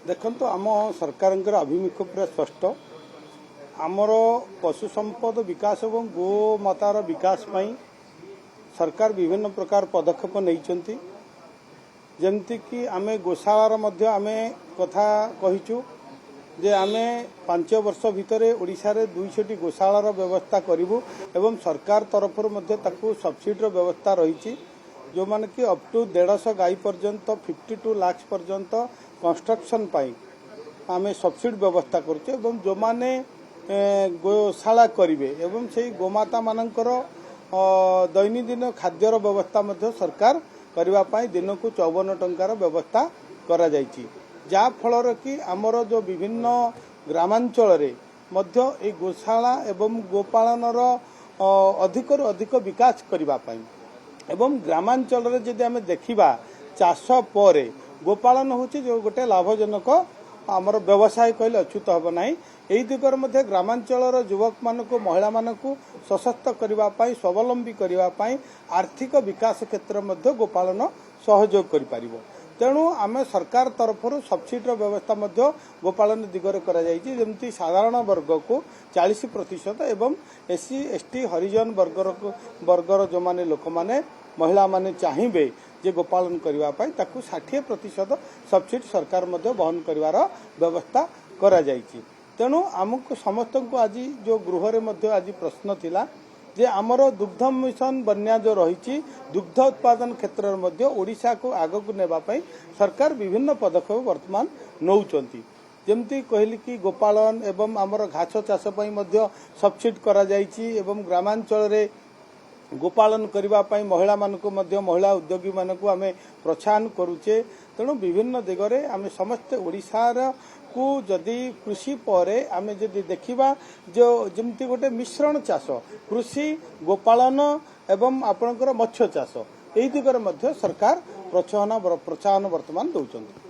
देखो आम सरकार आभिमुख्य पूरा स्पष्ट आमर पशु संपद विकास और गोमातार विकास पाई सरकार विभिन्न प्रकार पदक्षेप नहीं जमती कि आमे गोशालार मध्य आमे कथा कहिचु जे आमे 5 वर्ष भितर ओडिशा रे 200 गोशालार व्यवस्था करिवु एवं सरकार तरफ ताकू सब्सिडी व्यवस्था रही जो माने कि अप टू 150 गाई पर्यंत 52 लाख पर्यंत कंस्ट्रक्शन पाई आमे सब्सिडी व्यवस्था करुचे एवं जो माने गोशाला करिवे एवं से गोमाता मानकर दैनंदिन खाद्यर व्यवस्था मध्य सरकार करबा पाई दिन को 54 टंकार व्यवस्था करा जायछि जा फलर कि आमर जो विभिन्न ग्रामांचल रे मध्य ए गोशाला एवं गोपालनर अधिक अधिक विकास करबा पाई एवं ग्रामांचल रे जदि आमे देखिबा चाष पर गोपालन होछि जो गोटे लाभजनक आमर व्यवसाय कहले अच्युत हब नाही एही दिगर मध्य ग्रामांचल युवक मानकु महिला मानकु सशक्त करबा पाई स्वावलंबी करबा पाई आर्थिक विकास क्षेत्र मध्य गोपालन सहयोग करि पारिबो तेणु आमे सरकार तरफ सब्सिडी व्यवस्था मध्य गोपालन दिगरे करा जायछि जेमति साधारण वर्ग को 40% एवं एससी एसटी हरिजन वर्गर जो माने लोक माने महिला माने चाहिए जे गोपालन करबा पाई ताकू 60% सब्सिडी सरकार मध्य वहन करिवार व्यवस्था करा जायछि तेणु आमको समस्त को आज जो गृह रे मध्य आज प्रश्न थिला जे आमर दुग्ध मिशन बन्या जो रही दुग्ध उत्पादन क्षेत्र में ओडिशा को आग को नेबा पाई सरकार विभिन्न पदक्षेप वर्तमान नौचंती जमती कहली कि गोपालन एवं आमर घास चाष पाई मध्य सब्सिडी करा जायछि एवं ग्रामांचल रे गोपालन करबा पाई महिला मानकु मध्य महिला उद्योगी मानकु आमे प्रोत्साहन करूचे तेणु विभिन्न दिगरे आमे समस्त ओडिशार को जदि कृषि पर आमे जदि देखिबा जो जमती गोटे मिश्रण चाष कृषि गोपालन एवं आपणकर मत्स्य चाष एही दिगरे मध्य सरकार प्रोत्साहन वर्तमान दउचंती।